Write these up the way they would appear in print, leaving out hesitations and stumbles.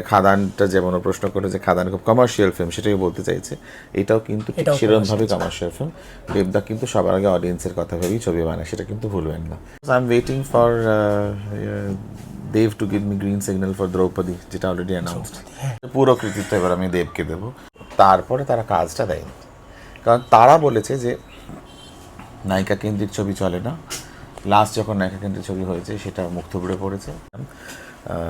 খাদানটা যেমন প্রশ্ন করে যে খাদান খুব কমার্শিয়াল ফিল্ম, সেটাই বলতে চাইছে এটাও কিন্তু সেরকমভাবে কমার্শিয়াল ফিল্ম। দেবদা কিন্তু সবার আগে অডিয়েন্সের কথা ভেবেই ছবি বানায়, সেটা কিন্তু ভুলবেন না। I am waiting for Dev to give me green signal for Draupadi, যেটা অলরেডি অ্যানাউন্সড। পুরো কৃতিত্ব এবার আমি দেবকে দেবো। তারপরে তারা কাজটা দেয়নি, কারণ তারা বলেছে যে নায়িকা কেন্দ্রিক ছবি চলে না। লাস্ট যখন নায়িকা কেন্দ্রিক ছবি হয়েছে সেটা মুখ থুবড়ে পড়েছে।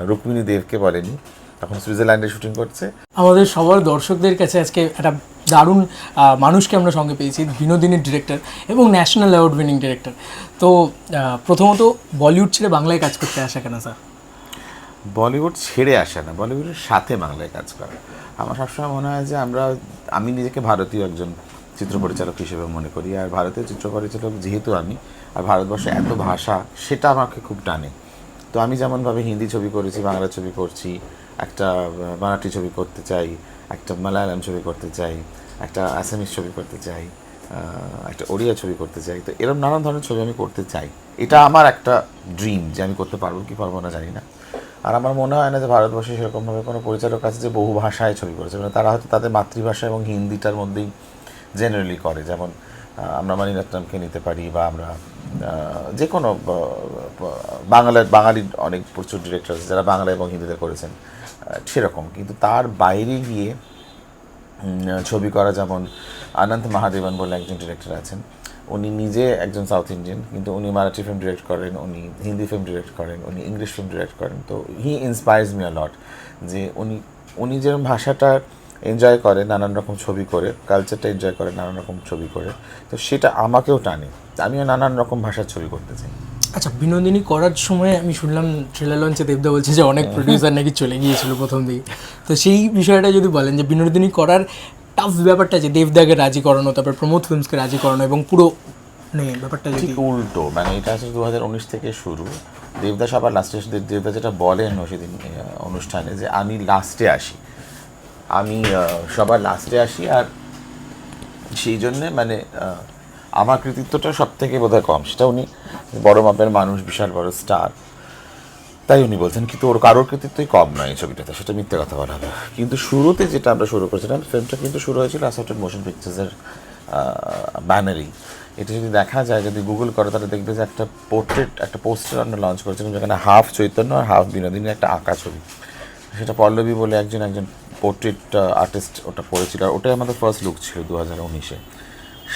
রুক্মিণী দেবকে বলেনি, তখন সুইজারল্যান্ডে শুটিং করছে। আমাদের সবার দর্শকদের কাছে আজকে একটা দারুণ মানুষকে আমরা সঙ্গে পেয়েছি, বিনোদিনীর ডিরেক্টর এবং ন্যাশনাল অ্যাওয়ার্ড উইনিং ডিরেক্টর। তো প্রথমত বলিউড ছেড়ে বাংলায় কাজ করতে আসা কেন স্যার? বলিউড ছেড়ে আসে না, বলিউডের সাথে বাংলায় কাজ করা। আমার সবসময় মনে হয় যে আমি নিজেকে ভারতীয় একজন চিত্র পরিচালক হিসেবে মনে করি, আর ভারতীয় চিত্র পরিচালক যেহেতু আমি, আর ভারতবর্ষে এত ভাষা, সেটা আমাকে খুব টানে। তো আমি যেমনভাবে হিন্দি ছবি করেছি, বাংলা ছবি করছি, একটা মারাঠি ছবি করতে চাই, একটা মালায়ালাম ছবি করতে চাই, একটা আসামিস ছবি করতে চাই, একটা ওড়িয়া ছবি করতে চাই। তো এরকম নানান ধরনের ছবি আমি করতে চাই। এটা আমার একটা ড্রিম, যে আমি করতে পারবো কি পারবো না জানি না। আর আমার মনে হয় না যে ভারতবর্ষে সেরকমভাবে কোনো পরিচালক আছে যে বহু ভাষায় ছবি করেছে, মানে তারা হয়তো তাদের মাতৃভাষা এবং হিন্দিটার মধ্যেই জেনারেলি করে। যেমন আমরা মানিরত্নমকে নিতে পারি, বা আমরা যে কোনো বাঙালির অনেক প্রচুর ডিরেক্টর আছে যারা বাংলা এবং হিন্দিতে করেছেন সেরকম। কিন্তু তার বাইরে গিয়ে ছবি করা, যেমন অনন্ত মহাদেবন বলে একজন ডিরেক্টর আছেন, উনি নিজে একজন সাউথ ইন্ডিয়ান, কিন্তু উনি মারাঠি ফিল্ম ডিরেক্ট করেন, উনি হিন্দি ফিল্ম ডিরেক্ট করেন, উনি ইংলিশ ফিল্ম ডিরেক্ট করেন। তো হি ইন্সপায়ার্স মি আ লট, যে উনি যেরকম ভাষাটা এনজয় করে নানান রকম ছবি করে, কালচারটা এনজয় করে নানান রকম ছবি করে, তো সেটা আমাকেও টানে। আমিও নানান রকম ভাষার ছবি করতে চাই। আচ্ছা, বিনোদিনী করার সময় আমি শুনলাম ট্রেলার লঞ্চে দেবদা বলছে যে অনেক প্রডিউসার নাকি চলে গিয়েছিল প্রথম দিকে। তো সেই বিষয়টা যদি বলেন যে বিনোদিনী করার টাফ ব্যাপারটা, যে দেবদাকে রাজি করানো, তারপর প্রমোদ ফিল্মসকে রাজি করানো, এবং পুরো ব্যাপারটা ঠিক উল্টো, মানে এটা আসলে 2019 থেকে শুরু। দেবদা সবার লাস্টে, দেবদা যেটা বলেন সেদিন অনুষ্ঠানে, যে আমি লাস্টে আসি, আমি সবার লাস্টে আসি, আর সেই জন্যে মানে আমার কৃতিত্বটা সব থেকে বোধহয় কম। সেটা উনি বড় মাপের মানুষ, বিশাল বড় স্টার, তাই উনি বলছেন। কিন্তু ওর কারোর কৃতিত্বই কম নয় এই ছবিটাতে, সেটা মিথ্যে কথা বলা হবে। কিন্তু শুরুতে যেটা আমরা শুরু করেছিলাম, ফিল্মটা কিন্তু শুরু হয়েছিল অ্যাসর্টেড মোশন পিকচার্সের ব্যানারেই। এটা যদি দেখা যায়, যদি গুগল করে, তাহলে দেখবে যে একটা পোস্টার আমরা লঞ্চ করেছিলাম, যেখানে হাফ চৈতন্য আর হাফ বিনোদিনী একটা আঁকা ছবি। সেটা পল্লবী বলে একজন পোর্ট্রেট আর্টিস্ট ওটা করেছিল, আর ওটাই আমাদের ফার্স্ট লুক ছিল 2019-এ।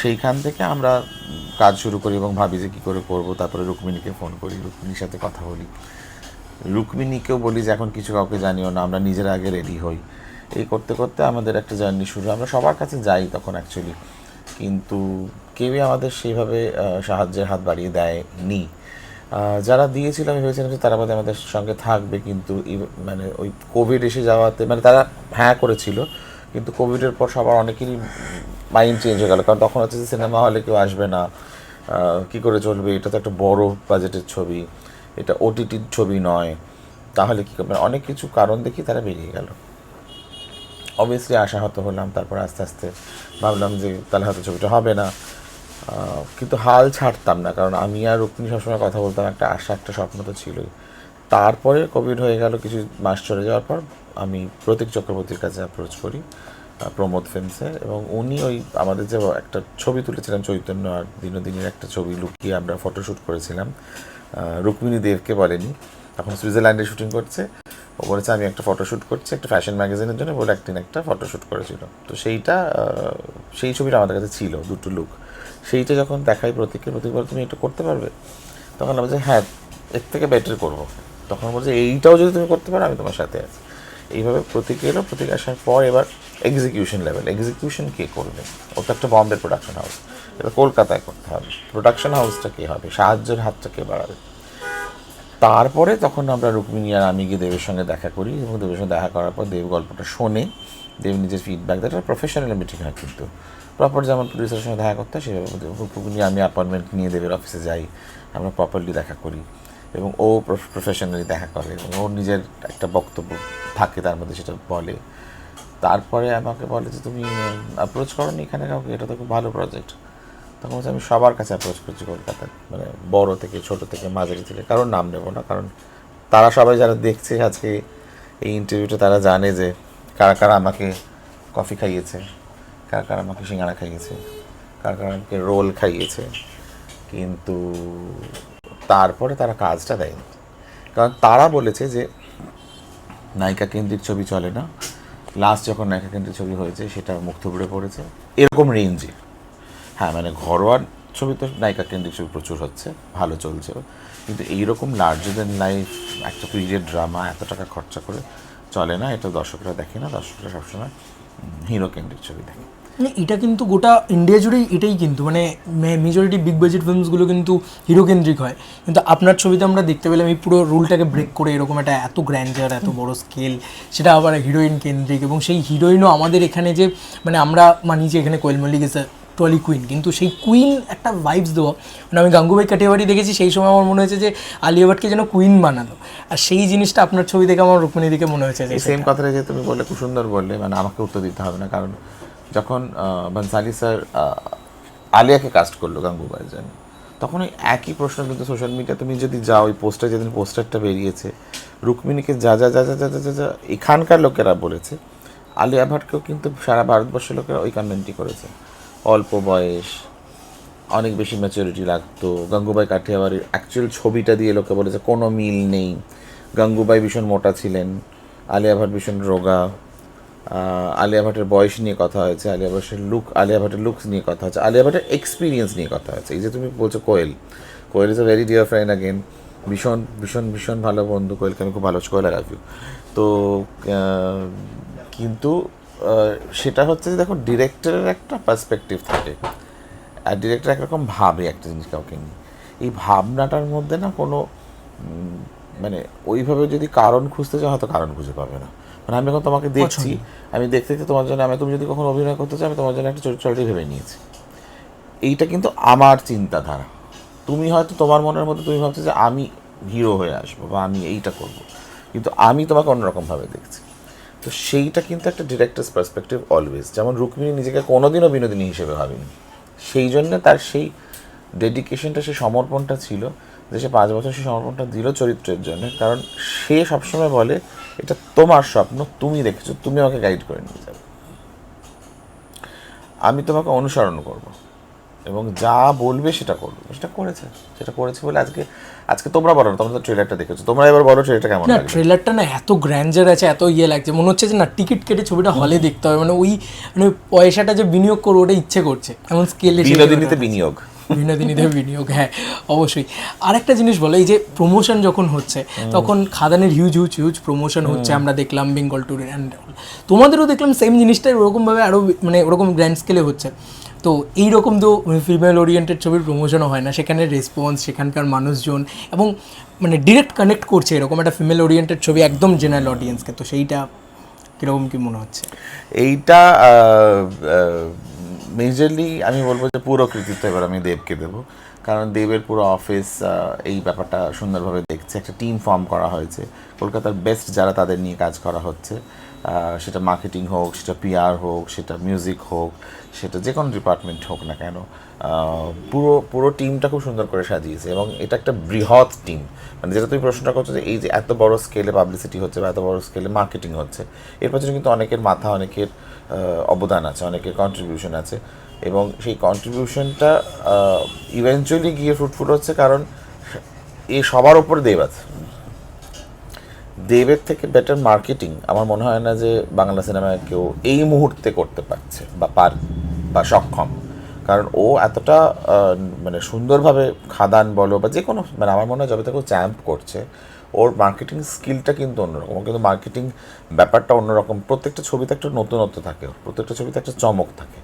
সেইখান থেকে আমরা কাজ শুরু করি এবং ভাবি যে কী করে করবো। তারপরে রুক্মিণীকে ফোন করি, রুক্মিণীর সাথে কথা বলি, রুক্মিণীকেও বলি যে এখন কিছু কাউকে জানিও না, আমরা নিজেরা আগে রেডি হই। এই করতে করতে আমাদের একটা জার্নি শুরু। আমরা সবার কাছে যাই তখন অ্যাকচুয়ালি, কিন্তু কেউই আমাদের সেইভাবে সাহায্যের হাত বাড়িয়ে দেয়নি। যারা দিয়েছিল আমি ভেবেছিলাম যে তারা বোধহয় আমাদের সঙ্গে থাকবে, কিন্তু মানে ওই কোভিড এসে যাওয়াতে, মানে তারা হ্যাঁ করেছিল, কিন্তু কোভিডের পর সবার অনেকেরই মাইন্ড চেঞ্জ হয়ে গেল। কারণ তখন হচ্ছে যে সিনেমা হলে কেউ আসবে না, কী করে চলবে, এটা তো একটা বড় বাজেটের ছবি, এটা ওটিটির ছবি নয়, তাহলে কী করবে, অনেক কিছু কারণ দেখি তারা বেরিয়ে গেল। অবভিয়াসলি আশাহত হলাম। তারপর আস্তে আস্তে ভাবলাম যে তাহলে হয়তো ছবিটা হবে না, কিন্তু হাল ছাড়তাম না, কারণ আমি আর রুক্মিণী সবসময় কথা বলতাম, একটা আশা, একটা স্বপ্ন তো ছিলই। তারপরে কোভিড হয়ে গেল, কিছু মাস চলে যাওয়ার পর আমি প্রতীক চক্রবর্তীর কাছে অ্যাপ্রোচ করি, প্রমোদ ফিল্মসের, এবং উনি ওই আমাদের যে একটা ছবি তুলেছিলাম চৈতন্য আর বিনোদিনীর একটা ছবি লুকিয়ে আমরা ফটোশ্যুট করেছিলাম, রুক্মিণী দেবকে বলেনি, তখন সুইজারল্যান্ডে শুটিং করছে। ও বলেছে আমি একটা ফটোশ্যুট করছি একটা ফ্যাশন ম্যাগাজিনের জন্য, বলে একটা ফটোশ্যুট করেছিল। তো সেই ছবিটা আমাদের কাছে ছিল, দুটো লুক। সেইটা যখন দেখাই প্রতীককে, প্রতীক বলে তুমি এটা করতে পারবে? তখন আমি বলছি হ্যাঁ, এর থেকে বেটার করবো। তখন বলছে এইটাও যদি তুমি করতে পারো আমি তোমার সাথে আছি। এইভাবে প্রতীক এলো। প্রতীক আসার পর এবার এক্সিকিউশন লেভেল, এক্সিকিউশন কে করবে? ওটা একটা বম্বে প্রোডাকশন হাউস, এবার কলকাতায় করতে হবে। প্রোডাকশন হাউসটা কে হবে? সাহায্যের হাতটা কে বাড়াবে? তারপরে তখন আমরা রুক্মিণী আর আমি গিয়ে দেবের সঙ্গে দেখা করি, এবং দেবের সঙ্গে দেখা করার পর দেব গল্পটা শোনে, দেব নিজের ফিডব্যাক দেয়। একটা প্রফেশনাল মিটিং হয়, কিন্তু প্রপার যেমন প্রডিউসারের সঙ্গে দেখা করতে হয় সেভাবে রুক্মিণী আমি অ্যাপয়েন্টমেন্ট নিয়ে দেবের অফিসে যাই, আমরা প্রপারলি দেখা করি, এবং ও প্রফেশনালি দেখা করে, এবং ওর নিজের একটা বক্তব্য থাকে তার মধ্যে, সেটা বলে। তারপরে আমাকে বলে যে তুমি অ্যাপ্রোচ করো নি এখানে কাউকে, এটা তো খুব ভালো প্রজেক্ট। তখন বলছে আমি সবার কাছে অ্যাপ্রোচ করছি কলকাতার, মানে বড় থেকে ছোট থেকে মাঝারি থেকে, কারোর নাম নেব না, কারণ তারা সবাই যারা দেখছে আজকে এই ইন্টারভিউটা তারা জানে যে কারা কারা আমাকে কফি খাইয়েছে, কারা কারা আমাকে সিঙ্গাড়া খাইয়েছে, কারা কারা আমাকে রোল খাইয়েছে, কিন্তু তারপরে তারা কাজটা দেয়নি। কারণ তারা বলেছে যে নায়িকা কেন্দ্রিক ছবি চলে না, লাস্ট যখন নায়িকা কেন্দ্রিক ছবি হয়েছে সেটা মুখ থুবড়ে পড়েছে এরকম রেঞ্জে। হ্যাঁ মানে ঘরোয়া ছবি তো নায়িকা কেন্দ্রিক ছবি প্রচুর হচ্ছে, ভালো চলছেও, কিন্তু এইরকম লার্জার দ্যান লাইফ একটা পিরিয়ড ড্রামা এত টাকা খরচা করে চলে না, এটা দর্শকরা দেখে না। দর্শকরা সবসময় হিরো কেন্দ্রিক ছবি দেখে। মানে এটা কিন্তু গোটা ইন্ডিয়া জুড়েই এটাই কিন্তু মানে মেজরিটি বিগ বাজেট ফিল্মসগুলো কিন্তু হিরো কেন্দ্রিক হয়, কিন্তু আপনার ছবিতে আমরা দেখতে পেলাম এই পুরো রুলটাকে ব্রেক করে এরকম একটা এত গ্র্যান্ডার এত বড় স্কেল, সেটা আবার হিরোইন কেন্দ্রিক, এবং সেই হিরোইনও আমাদের এখানে যে মানে আমরা মানি যে এখানে কোয়েল মল্লিক এসে টলি কুইন, কিন্তু সেই কুইন একটা ভাইবস দেওয়া, মানে আমি গাঙ্গুবাই কাটিয়াবাড়ি দেখেছি সেই সময় আমার মনে হয়েছে যে আলিয়া ভাটকে যেন কুইন বানালো, আর সেই জিনিসটা আপনার ছবি দেখে আমার রুক্মিণী দিকে মনে হয়েছে যে সেম কথাটা যে তুমি বললে খুব সুন্দর বললে, মানে আমাকে উত্তর দিতে হবে না, কারণ যখন বনসালি স্যার আলিয়াকে কাস্ট করলো গাঙ্গুবাইয়ের জন্য, তখন ওই একই প্রশ্ন কিন্তু সোশ্যাল মিডিয়া তুমি যদি যাও, ওই পোস্টার যেদিন পোস্টারটা বেরিয়েছে রুক্মিণীকে যা যা যা যা যা যা যা এখানকার লোকেরা বলেছে, আলিয়া ভাটকেও কিন্তু সারা ভারতবর্ষের লোকেরা ওই কমেন্টই করেছে। অল্প বয়স, অনেক বেশি ম্যাচুরিটি লাগতো, গাঙ্গুবাই কাঠিয়াবাড়ির অ্যাকচুয়াল ছবিটা দিয়ে লোকে বলেছে কোনো মিল নেই, গাঙ্গুবাই ভীষণ মোটা ছিলেন, আলিয়া ভাট ভীষণ রোগা, আলিয়া ভাটের বয়স নিয়ে কথা হয়েছে, আলিয়া ভাটের লুকস নিয়ে কথা হয়েছে, আলিয়া ভাটের এক্সপিরিয়েন্স নিয়ে কথা হয়েছে। এই যে তুমি বলছো Koel is a very dear friend again, ভীষণ ভীষণ ভীষণ ভালো বন্ধু, কোয়েলকে আমি খুব ভালো কোয়েল আই লাভ ইউ। তো কিন্তু সেটা হচ্ছে যে দেখো ডিরেক্টরের একটা পার্সপেক্টিভ থাকে, আর ডিরেক্টর একরকম ভাবে একটা জিনিস কাউকে নিয়ে, এই ভাবনাটার মধ্যে না কোনো মানে ওইভাবে যদি কারণ খুঁজতে চাও হয়তো কারণ খুঁজে পাবে না। মানে আমি এখন তোমাকে দেখছি, আমি দেখতে দেখতে তোমার জন্য তুমি যদি কখনো অভিনয় করতে চাও আমি তোমার জন্য একটা চরিত্রটি ভেবে নিয়েছি, এইটা কিন্তু আমার চিন্তাধারা। তুমি হয়তো তোমার মনের মধ্যে তুমি ভাবছো যে আমি হিরো হয়ে আসবো বা আমি এইটা করব, কিন্তু আমি তোমাকে অন্যরকমভাবে দেখছি। তো সেইটা কিন্তু একটা ডিরেক্টরস পার্সপেক্টিভ অলওয়েজ। যেমন রুক্মিণী নিজেকে কোনোদিনও বিনোদিনী হিসেবে ভাবেনি, সেই জন্য তার সেই ডেডিকেশনটা, সেই সমর্পণটা ছিল যে সে 5 বছর সেই সমর্পণটা দিল চরিত্রের জন্য, কারণ সে সবসময় বলে এটা তোমার স্বপ্ন, তুমি দেখেছো, তুমি আমাকে গাইড করে নিয়ে যাবে, আমি তোমাকে অনুসরণ করব এবং যা বলবে সেটা করবো। সেটা করেছে বলে আজকে তোমরা বলো না, তোমরা তো ট্রেলারটা দেখেছো, তোমরা এবার বলো ট্রেলারটা কেমন না লাগে। ট্রেলারটা না এত গ্র্যান্ডার আছে, এত ইয়ে লাগছে, মনে হচ্ছে যে না টিকিট কেটে ছবিটা হলে দেখতে হবে, মানে ওই মানে পয়সাটা যে বিনিয়োগ করবো ওটা ইচ্ছে করছে এমন স্কেলে বিনোদিনীতে বিনিয়োগ, বিনোদিনীতে বিনিয়োগ, হ্যাঁ অবশ্যই। আরেকটা জিনিস বলো, এই যে প্রমোশন যখন হচ্ছে তখন খাদানের হিউজ প্রমোশন হচ্ছে, আমরা দেখলাম বেঙ্গল ট্যুর অ্যান্ড তোমাদেরও দেখলাম সেম জিনিসটা ওরকমভাবে আরও মানে ওরকম গ্র্যান্ড স্কেলে হচ্ছে। তো এইরকম তো ফিমেল ওরিয়েন্টেড ছবির প্রমোশনও হয় না, সেখানে রেসপন্স, সেখানকার মানুষজন এবং মানে ডিরেক্ট কানেক্ট করছে এরকম একটা ফিমেল ওরিয়েন্টেড ছবি একদম জেনারেল অডিয়েন্সকে, তো সেইটা কীরকম কী মনে হচ্ছে? এইটা মেজরলি আমি বলবো যে পুরো কৃতিত্ব এবার আমি দেবকে দেবো, কারণ দেবের পুরো অফিস এই ব্যাপারটা সুন্দরভাবে দেখছে, একটা টিম ফর্ম করা হয়েছে, কলকাতার বেস্ট যারা তাদের নিয়ে কাজ করা হচ্ছে, সেটা মার্কেটিং হোক, সেটা পিআর হোক, সেটা মিউজিক হোক, সেটা যে কোনো ডিপার্টমেন্ট হোক না কেন, পুরো টিমটা খুব সুন্দর করে সাজিয়েছে এবং এটা একটা বৃহৎ টিম। মানে যেটা তুমি প্রশ্নটা করছো যে এই যে এত বড় স্কেলে পাবলিসিটি হচ্ছে বা এত বড় স্কেলে মার্কেটিং হচ্ছে, এর পেছনে কিন্তু অনেকের মাথা, অনেকের অবদান আছে, অনেকের কন্ট্রিবিউশন আছে, এবং সেই কন্ট্রিবিউশনটা ইভেনচুয়ালি গিয়ে ফ্রুটফুল হচ্ছে, কারণ এই সবার ওপর দেব আছে। দেবের থেকে বেটার মার্কেটিং আমার মনে হয় না যে বাংলা সিনেমায় কেউ এই মুহূর্তে করতে পারছে বা সক্ষম, কারণ ও এতটা মানে সুন্দরভাবে খাদান বলো বা যে কোনো, মানে আমার মনে হয় যবে থেকে ও চ্যাম্প করছে, ওর মার্কেটিং স্কিলটা কিন্তু অন্যরকম, কিন্তু মার্কেটিং ব্যাপারটা অন্যরকম। প্রত্যেকটা ছবিতে একটা নতুনত্ব থাকে, প্রত্যেকটা ছবিতে একটা চমক থাকে,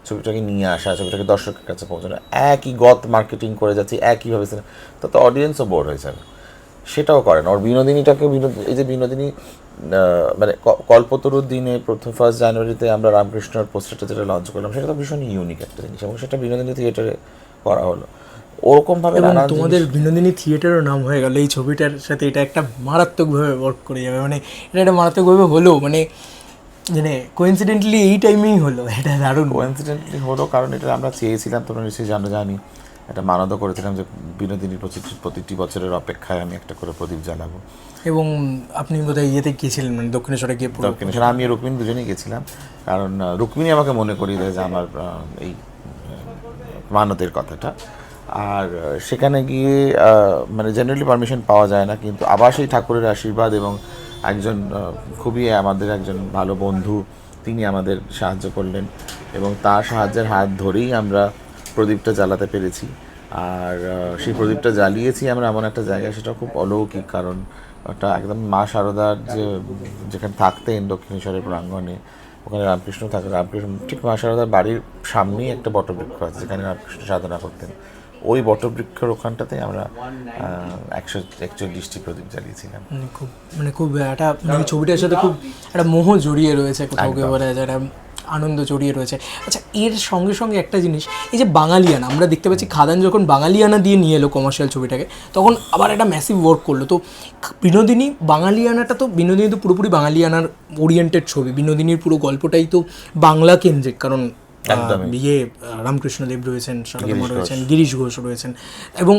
ছবিটাকে নিয়ে আসা, ছবিটাকে দর্শকের কাছে পৌঁছানো, একই মার্কেটিং করে যাচ্ছি একইভাবে, তাতে অডিয়েন্সও বোর হয়ে যাবে, সেটাও করে না। ওর বিনোদিনীটাকে এই যে বিনোদিনী মানে কল্পতরুর দিনে ফার্স্ট জানুয়ারিতে আমরা রামকৃষ্ণর পোস্টারটা যেটা লঞ্চ করলাম, সেটা তো ভীষণ ইউনিক একটা জিনিস এবং সেটা বিনোদিনী থিয়েটারে করা হলো ওরকমভাবে। তোমাদের বিনোদিনী থিয়েটারও নাম হয়ে গেল এই ছবিটার সাথে, এটা একটা মারাত্মকভাবে ওয়ার্ক করে যাবে, মানে এটা একটা মারাত্মকভাবে হলো, মানে কোইন্সিডেন্টলি এই টাইমেই হলো, এটা দারুণ কোইন্সিডেন্টলি হলো, কারণ এটা আমরা চেয়েছিলাম, তোমরা নিশ্চয়ই জানি একটা মানদও করেছিলাম যে বিনোদিনীর প্রতিটি বছরের অপেক্ষায় আমি একটা করে প্রদীপ জ্বালাবো। এবং আপনি বোধহয় ইয়েতে গিয়েছিলেন, মানে দক্ষিণেশ্বরে গিয়ে দক্ষিণেশ্বর আমি রুক্মিণী দুজনেই গেছিলাম, কারণ রুক্মিণী আমাকে মনে করিয়ে দেয় যে আমার এই মানতের কথাটা। আর সেখানে গিয়ে মানে জেনারেলি পারমিশন পাওয়া যায় না, কিন্তু আবার সেই ঠাকুরের আশীর্বাদ এবং একজন খুবই আমাদের একজন ভালো বন্ধু, তিনি আমাদের সাহায্য করলেন এবং তার সাহায্যের হাত ধরেই আমরা প্রদীপটা জ্বালাতে পেরেছি। আর সেই প্রদীপটা জ্বালিয়েছি আমরা এমন একটা জায়গায়, সেটা খুব অলৌকিক, কারণ ওটা একদম মা শারদার যেখানে থাকতেন দক্ষিণেশ্বরের প্রাঙ্গণে, ওখানে রামকৃষ্ণ থাকে, রামকৃষ্ণ ঠিক মা শারদার বাড়ির সামনেই একটা বটবৃক্ষ আছে যেখানে রামকৃষ্ণ সাধনা করতেন। ওই বটবৃক্ষের ওখানটাতে আমরা 141টি প্রদীপ জ্বালিয়েছিলাম। খুব একটা মানে ছবিটার সাথে খুব একটা মোহ জড়িয়ে রয়েছে, কোথাও কেউ বলা যায় একটা আনন্দ জড়িয়ে রয়েছে। আচ্ছা, এর সঙ্গে সঙ্গে একটা জিনিস, এই যে বাঙালিয়ানা আমরা দেখতে পাচ্ছি, খাদান যখন বাঙালিয়ানা দিয়ে নিয়ে এলো কমার্শিয়াল ছবিটাকে, তখন আবার একটা ম্যাসিভ ওয়ার্ক করলো। তো বিনোদিনী বাঙালিয়ানাটা তো, বিনোদিনী তো পুরোপুরি বাঙালিয়ানার ওরিয়েন্টেড ছবি, বিনোদিনীর পুরো গল্পটাই তো বাংলা কেন্দ্রিক, কারণ রামকৃষ্ণদেব রয়েছেন, সারদামা রয়েছেন, গিরিশ ঘোষ রয়েছেন, এবং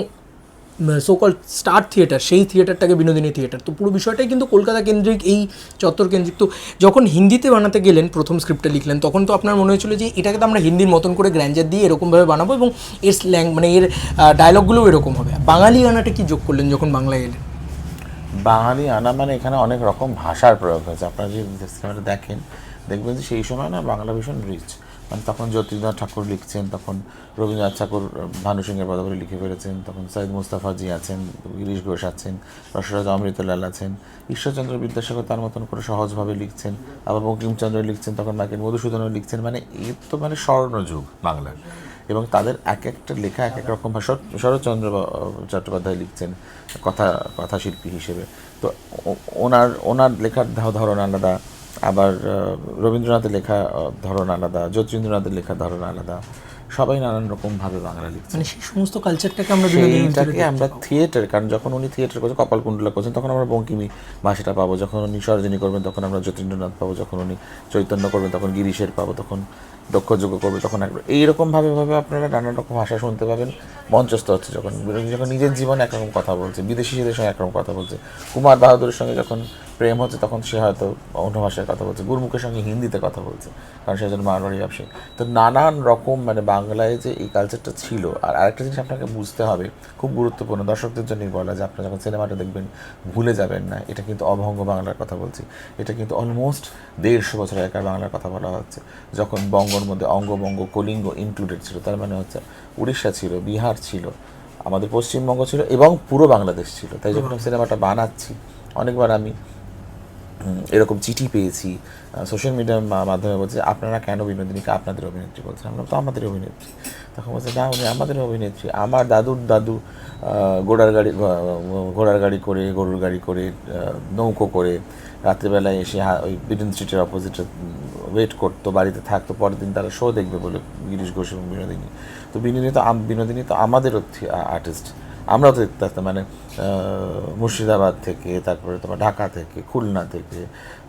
সোকল স্টার থিয়েটার, সেই থিয়েটারটাকে বিনোদিনী থিয়েটার। তো পুরো বিষয়টাই কিন্তু কলকাতা কেন্দ্রিক, এই চত্বর কেন্দ্রিক। তো যখন হিন্দিতে বানাতে গেলেন, প্রথম স্ক্রিপ্টটা লিখলেন, তখন তো আপনার মনে হয়েছিল যে এটাকে তো আমরা হিন্দির মতন করে গ্র্যান্ডার দিয়ে এরকমভাবে বানাবো এবং এর স্ল্যাং মানে এর ডায়লগগুলোও এরকম হবে। বাঙালি আনাটা কি যোগ করলেন যখন বাংলায় এলেন? বাঙালি আনা মানে এখানে অনেক রকম ভাষার প্রয়োগ হয়েছে। আপনারা যদি সিনেমাটা দেখেন, দেখবেন যে সেই সময় না বাংলা ভীষণ রিচ। মানে তখন জ্যোতির্নাথ ঠাকুর লিখছেন, তখন রবীন্দ্রনাথ ঠাকুর ভানু সিংহের পদাবলী লিখে ফেলেছেন, তখন সৈয়দ মুস্তাফাজি আছেন, গিরিশ ঘোষ আছেন, রসরাজ অমৃতলাল আছেন, ঈশ্বরচন্দ্র বিদ্যাসাগর তার মতন করে সহজভাবে লিখছেন, আবার বঙ্কিমচন্দ্র লিখছেন, তখন মাইকেল মধুসূদনও লিখছেন। মানে এর তো মানে স্বর্ণযুগ বাংলার, এবং তাদের এক একটা লেখা এক এক রকম ভাষা। শরৎচন্দ্র চট্টোপাধ্যায় লিখছেন কথাশিল্পী হিসেবে, তো ওনার লেখার ধরন আলাদা, আবার রবীন্দ্রনাথের লেখা ধরন আলাদা, যতীন্দ্রনাথের লেখার ধরন আলাদা, সবাই নানান রকমভাবে বাংলা লিখছে। মানে সেই সমস্ত কালচারটাকে আমরা থিয়েটার, কারণ যখন উনি থিয়েটার করছেন, কপালকুণ্ডলা করছেন, তখন আমরা বঙ্কিমী ভাষাটা পাবো, যখন উনি সরোজিনী করবেন তখন আমরা যতীন্দ্রনাথ পাবো, যখন উনি চৈতন্য করবেন তখন গিরিশের পাবো, তখন দক্ষযজ্ঞ করবে তখন এইরকমভাবে আপনারা নানান রকম ভাষা শুনতে পাবেন। মঞ্চস্থ হচ্ছে যখন নিজের জীবনে একরকম কথা বলছে, বিদেশিদের সঙ্গে একরকম কথা বলছে, কুমার বাহাদুরের সঙ্গে যখন প্রেম হচ্ছে তখন সে হয়তো অন্য ভাষায় কথা বলছে, গুরমুখের সঙ্গে হিন্দিতে কথা বলছে, কারণ সে একজন মারোয়াড়ি ব্যবসায়ী। তো নানান রকম মানে বাংলায় যে এই কালচারটা ছিল। আর আরেকটা জিনিস আপনাকে বুঝতে হবে, খুব গুরুত্বপূর্ণ, দর্শকদের জন্যই বলা, যে আপনারা যখন সিনেমাটা দেখবেন ভুলে যাবেন না, এটা কিন্তু অভঙ্গ বাংলার কথা বলছি। এটা কিন্তু অলমোস্ট 150 বছর আগেকার বাংলার কথা বলা হচ্ছে, যখন বঙ্গর মধ্যে অঙ্গ, বঙ্গ, কলিঙ্গ ইনক্লুডেড ছিল। তার মানে হচ্ছে উড়িষ্যা ছিল, বিহার ছিল, আমাদের পশ্চিমবঙ্গ ছিল এবং পুরো বাংলাদেশ ছিল। তাই যখন সিনেমাটা বানাচ্ছি, অনেকবার আমি এরকম চিঠি পেয়েছি সোশ্যাল মিডিয়ার মাধ্যমে, বলছে আপনারা কেন বিনোদিনীকে আপনাদের অভিনেত্রী বলছেন? আমরা তো আমাদের অভিনেত্রী। তখন বলছে না, উনি আমাদের অভিনেত্রী। আমার দাদুর দাদু ঘোড়ার গাড়ি করে, গরুর গাড়ি করে, নৌকো করে রাত্রিবেলায় এসে ওই বিডন স্ট্রিটের অপোজিটে ওয়েট করতো, বাড়িতে থাকতো, পরের দিন তারা শো দেখবে বলে, গিরিশ ঘোষ এবং বিনোদিনী। তো বিনোদিনী তো আমাদেরও আর্টিস্ট। আমরাও তো দেখতে আসতাম, মানে মুর্শিদাবাদ থেকে, তারপরে তোমার ঢাকা থেকে, খুলনা থেকে,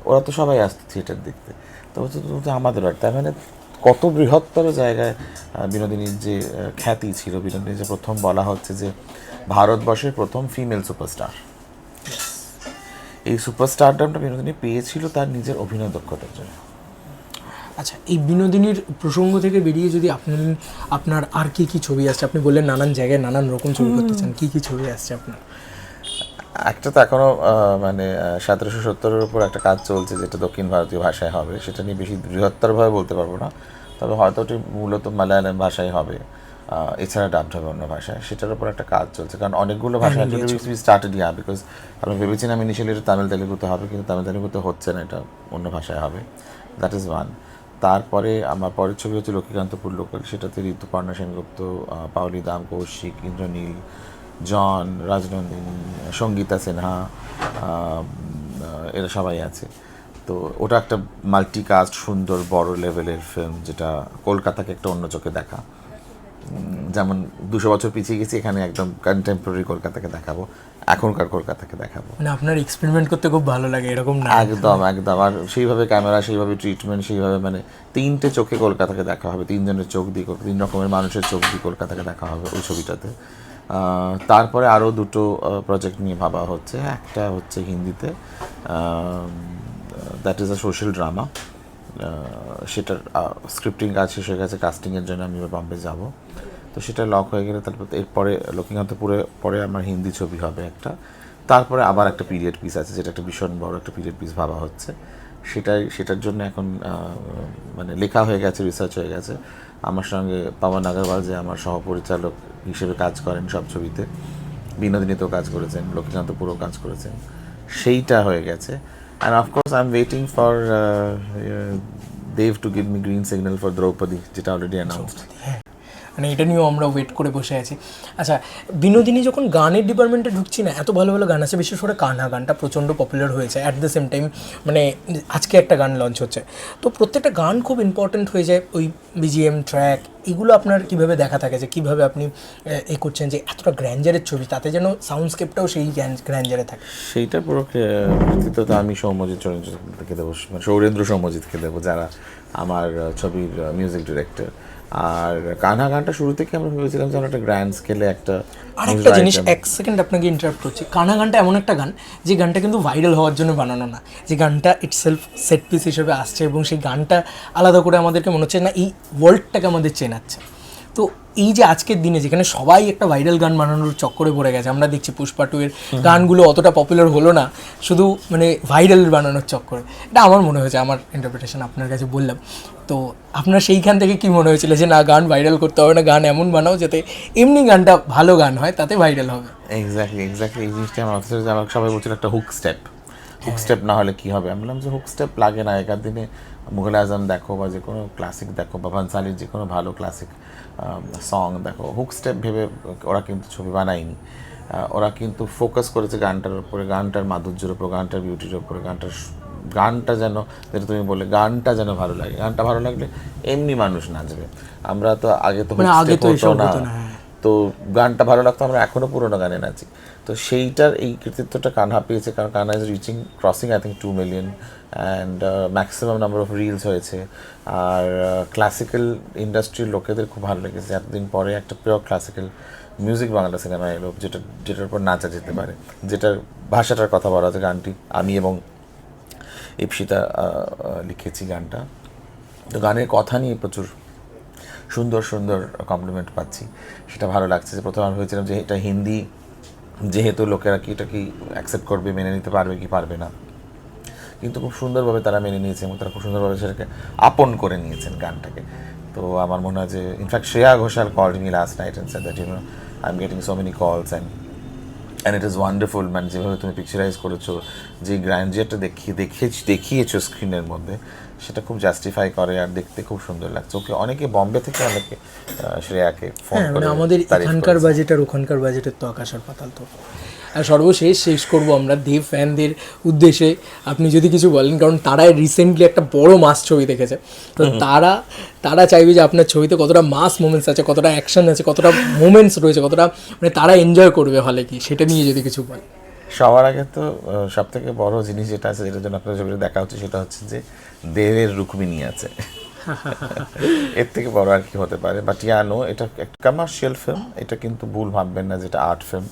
ওরা তো সবাই আসতো থিয়েটার দেখতে। তো আমাদের আর তার মানে কত বৃহত্তর জায়গায় বিনোদিনীর যে খ্যাতি ছিল, বিনোদিনী যে প্রথম বলা হচ্ছে যে ভারতবর্ষের প্রথম ফিমেল সুপারস্টার। এই সুপারস্টারডামটা বিনোদিনী পেয়েছিল তার নিজের অভিনয় দক্ষতার জন্য। আচ্ছা, এই বিনোদিনীর প্রসঙ্গ থেকে বেরিয়ে যদি আপনার আর কি কি ছবি আসছে? আপনি বললেন নানান জায়গায় নানান রকম ছবি করতে চান, কি কি ছবি আসছে আপনার? একটা তো এখনও মানে 1770-এর উপর একটা কাজ চলছে, যেটা দক্ষিণ ভারতীয় ভাষায় হবে। সেটা নিয়ে বেশি বৃহত্তরভাবে বলতে পারবো না, তবে হয়তো ওটি মূলত মালায়ালাম ভাষায় হবে, এছাড়া ডাবড হবে অন্য ভাষায়। সেটার উপর একটা কাজ চলছে, কারণ অনেকগুলো ভাষা স্টার্টেড বিকজ আমি ভেবেছিলাম ইনিশিয়ালি এটা তামিল তেলুগুতে হবে, কিন্তু তামিল তেলুগুতে হচ্ছে না, এটা অন্য ভাষায় হবে। That is one. তারপরে আমার পরের ছবি হচ্ছে লক্ষ্মীকান্তপুর লোকাল। সেটাতে ঋতুপর্ণা সেনগুপ্ত, পাওলি দাম, কৌশিক, ইন্দ্রনীল, জন, রাজনন্দিনী, সঙ্গীতা সিনহা, এরা সবাই আছে। তো ওটা একটা মাল্টিকাস্ট সুন্দর বড় লেভেলের ফিল্ম, যেটা কলকাতাকে একটা অন্য চোখে দেখা। যেমন 200 বছর পিছিয়ে গেছি, এখানে একদম কন্টেম্পোরারি কলকাতাকে দেখাবো, এখনকার কলকাতাকে দেখাবো। মানে আপনার এক্সপেরিমেন্ট করতে খুব ভালো লাগে এরকম না? একদম একদম। আর সেইভাবে ক্যামেরা, সেইভাবে ট্রিটমেন্ট, সেইভাবে মানে 3টে চোখে কলকাতাকে দেখা হবে, 3জনের চোখ দিয়ে, 3 রকমের মানুষের চোখ দিয়ে কলকাতাকে দেখা হবে ওই ছবিটাতে। তারপরে আরও 2টো প্রজেক্ট নিয়ে ভাবা হচ্ছে। একটা হচ্ছে হিন্দিতে, that is a social drama. সেটার স্ক্রিপ্টিং কাজ শেষ হয়ে গেছে, কাস্টিংয়ের জন্য আমি বম্বে যাব। তো সেটা লক হয়ে গেলে তারপর এরপরে লক্ষ্মীকান্তপুরে পরে আমার হিন্দি ছবি হবে একটা। তারপরে আবার একটা পিরিয়ড পিস আছে, যেটা একটা ভীষণ বড় একটা পিরিয়ড পিস ভাবা হচ্ছে। সেটার জন্য এখন মানে লেখা হয়ে গেছে, রিসার্চ হয়ে গেছে। আমার সঙ্গে পাবন আগরওয়াল, যে আমার সহপরিচালক হিসেবে কাজ করেন সব ছবিতে, বিনোদিনীতেও কাজ করেছেন, লক্ষ্মীকান্তপুরেও কাজ করেছেন, সেইটা হয়ে গেছে। And of course I am waiting for Dev to give me green signal for Draupadi, যেটা অলরেডি অ্যানাউন্সড। হ্যাঁ, মানে এটা নিয়েও আমরা ওয়েট করে বসে আছি। আচ্ছা, বিনোদিনী যখন গানের ডিপার্টমেন্টে ঢুকছি না, এত ভালো ভালো গান আছে, বিশেষ করে কান্না গানটা প্রচণ্ড পপুলার হয়েছে। অ্যাট দ্য সেম টাইম মানে আজকে একটা গান লঞ্চ হচ্ছে, তো প্রত্যেকটা গান খুব ইম্পর্ট্যান্ট হয়ে যায়। ওই বিজিএম ট্র্যাক এগুলো আপনার কীভাবে দেখা থাকে, যে কীভাবে আপনি করছেন যে এতটা গ্র্যান্ডারের ছবি, তাতে যেন সাউন্ডস্কেপটাও সেই গ্র্যান্ডারে থাকে? সেইটা পুরো কৃতিত্ব তো আমি সৌম্যজিৎ চরিত্রকে দেবো, মানে সৌরেন্দ্র সৌম্যজিৎকে দেবো, যারা আমার ছবির মিউজিক ডিরেক্টর। আর কান্না গানটা শুরু থেকে আমরা ভেবেছিলাম যে আমরা একটা গ্র্যান্ড স্কেলে একটা। আরেকটা জিনিস, এক সেকেন্ড আপনাকে ইন্টারাপ্ট করছি, কান্না গানটা এমন একটা গান যে গানটা কিন্তু ভাইরাল হওয়ার জন্য বানানো না, যে গানটা ইটসেলফ সেট পিস হিসেবে আসছে, এবং সেই গানটা আলাদা করে আমাদেরকে মনে হচ্ছে না এই ওয়ার্ল্ডটাকে আমাদের চেনাচ্ছে। তো এই যে আজকের দিনে যেখানে সবাই একটা ভাইরাল গান বানানোর চক্করে পড়ে গেছে, আমরা দেখছি পুষ্পা 2 এর গানগুলো অতটা পপুলার হলো না, শুধু মানে ভাইরাল বানানোর চক্করে। এটা আমার মনে হয়েছে, আমার ইন্টারপ্রিটেশন আপনার কাছে বললাম। তো আপনার সেইখান থেকে কি মনে হয়েছিল যে না, গান ভাইরাল করতে হবে না, গান এমন বানাও যাতে এমনি গানটা ভালো গান হয়, তাতে ভাইরাল হবে? এক্স্যাক্টলি এই জিনিসটা আমার অফিসে আমাকে সবাই বলছিল একটা হুক স্টেপ না হলে কী হবে। আমি বললাম যে হুক স্টেপ লাগে না। একার দিনে মুঘল আজম দেখো, বা যে কোনো ক্লাসিক দেখো, বা ভানসালির যে কোনো ভালো ক্লাসিক সং দেখো, হুক স্টেপ ভেবে ওরা কিন্তু ছবি বানায়নি। ওরা কিন্তু ফোকাস করেছে গানটার উপরে, গানটার মাধুর্যের উপর, গানটার বিউটির উপরে, গানটা যেন, যেটা তুমি বললে, গানটা যেন ভালো লাগে। গানটা ভালো লাগলে এমনি মানুষ নাচবে। আমরা তো আগে তো হতো না, তো গানটা ভালো লাগতো, আমরা এখনও পুরোনো গানে নাচি। তো সেইটার এই কৃতিত্বটা কানহা পেয়েছে, কারণ Kanha is crossing I think 2 million, and maximum number of reels হয়েছে। আর ক্লাসিক্যাল ইন্ডাস্ট্রির লোকেদের খুব ভালো লেগেছে, এতদিন পরে একটা পিওর ক্লাসিক্যাল মিউজিক বাংলা সিনেমায় এলো, যেটার উপর নাচা যেতে পারে, যেটার ভাষাটার কথা বলা আছে। গানটি আমি এবং ইপসিতা লিখেছি গানটা। তো গানের কথা নিয়ে প্রচুর সুন্দর সুন্দর কমপ্লিমেন্ট পাচ্ছি, সেটা ভালো লাগছে। যে প্রথমে আমি ভেবেছিলাম যে এটা হিন্দি, যেহেতু লোকেরা কি এটা কি অ্যাকসেপ্ট করবে, মেনে নিতে পারবে কি পারবে না, কিন্তু খুব সুন্দরভাবে তারা মেনে নিয়েছে, এবং তারা খুব সুন্দরভাবে সেটাকে আপন করে নিয়েছেন গানটাকে। তো আমার মনে হয় যে in fact Shreya Ghoshal called me last night and said that I am getting so many কলস অ্যান্ড ইট ইজ ওয়ান্ডারফুল। মানে যেভাবে তুমি পিকচারাইজ করেছো, যে গ্র্যান্ডিয়ারটা দেখিয়েছো স্ক্রিনের মধ্যে, সেটা খুব জাস্টিফাই করে, আর দেখতে খুব সুন্দর লাগছে। ওকে অনেকে বম্বে থেকে অনেকে শ্রেয়াকে ফোন করে, আমাদের এখানকার বাজেট আর ওখানকার বাজেটের তো আকাশ আর পাতাল তো। আর সর্বশেষ শেষ করবো আমরা দেব ফ্যানদের উদ্দেশ্যে, আপনি যদি কিছু বলেন, কারণ তারা রিসেন্টলি একটা বড় মাস ছবি দেখেছে, তো তারা চাইবে যে আপনার ছবিতে কতটা মাস মোমেন্টস আছে, কতটা অ্যাকশন আছে, কতটা মোমেন্টস রয়েছে, কতটা মানে তারা এনজয় করবে হলে কি, সেটা নিয়ে যদি কিছু বলেন। সবার আগে তো সব থেকে বড় জিনিস যেটা আছে, যেটার জন্য আপনার ছবিটা দেখা হচ্ছে, সেটা হচ্ছে যে দেবের রুক্মিণী আছে। এর থেকে বড় আর কি হতে পারে। বাট নো, এটা একটা কমার্শিয়াল ফিল্ম, এটা কিন্তু ভুল ভাববেন না যেটা আর্ট ফিল্ম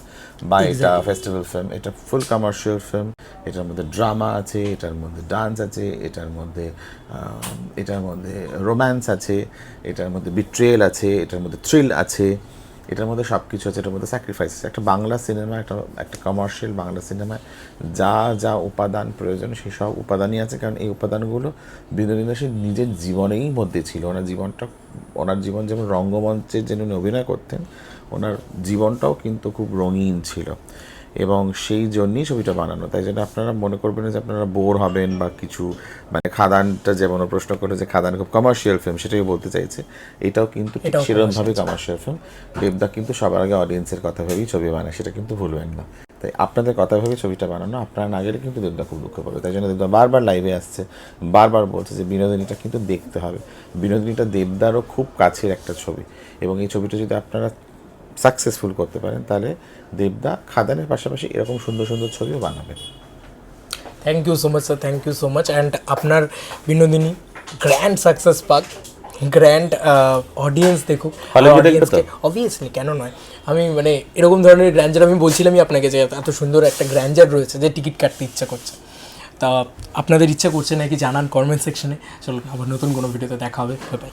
বা এটা ফেস্টিভ্যাল ফিল্ম। এটা ফুল কমার্শিয়াল ফিল্ম। এটার মধ্যে ড্রামা আছে, এটার মধ্যে ডান্স আছে, এটার মধ্যে রোম্যান্স আছে, এটার মধ্যে বিট্রেয়াল আছে, এটার মধ্যে থ্রিল আছে, এটার মধ্যে সব কিছু আছে, এটার মধ্যে স্যাক্রিফাইস আছে। একটা বাংলা সিনেমা, একটা কমার্শিয়াল বাংলা সিনেমায় যা যা উপাদান প্রয়োজন, সেই সব উপাদানই আছে। কারণ এই উপাদানগুলো বিনোদিনী দাসের নিজের জীবনেই মধ্যে ছিল। ওনার জীবন যেমন রঙ্গমঞ্চের জন্য উনি অভিনয় করতেন, ওনার জীবনটাও কিন্তু খুব রঙিন ছিল, এবং সেই জন্যই ছবিটা বানানো। তাই জন্য আপনারা মনে করবেন না যে আপনারা বোর হবেন বা কিছু। মানে খাদানটা যেমন প্রশ্ন করে যে খাদান খুব কমার্শিয়াল ফিল্ম, সেটাই বলতে চাইছে। এটাও কিন্তু ঠিক সেরকমভাবে কমার্শিয়াল ফিল্ম। দেবদা কিন্তু সবার আগে অডিয়েন্সের কথা ভেবেই ছবি বানায়, সেটা কিন্তু ভুলবেন না। তাই আপনাদের কথা ভেবে ছবিটা বানানো, আপনারা না গেলে কিন্তু দেবদা খুব দুঃখ পাবে। তাই জন্য দেবদা বারবার লাইভে আসছে, বারবার বলছে যে বিনোদিনীটা কিন্তু দেখতে হবে। বিনোদিনীটা দেবদারও খুব কাছের একটা ছবি, এবং এই ছবিটা যদি আপনারা সাকসেসফুল করতে পারেন তাহলে দেবদা খাদানের পাশাপাশি এরকম সুন্দর সুন্দর ছবিও বানাবে। Thank you so much sir, thank you so much. And আপনার বিনোদিনী গ্র্যান্ড সাকসেস পাক, গ্র্যান্ড অডিয়েন্স দেখুক। হলে গিয়ে দেখবে তো? অবভিয়াসলি, কেন নয়। আমি মানে এরকম ধরনের গ্র্যান্ডার আমি বলছিলামই আপনাকে যে এত সুন্দর একটা গ্র্যান্ডার রয়েছে যে টিকিট কাটতে ইচ্ছা করছে। তা আপনাদের ইচ্ছা করছে নাকি জানান কমেন্ট সেকশনে। চলুন আবার নতুন কোনো ভিডিওতে দেখা হবে, বাই।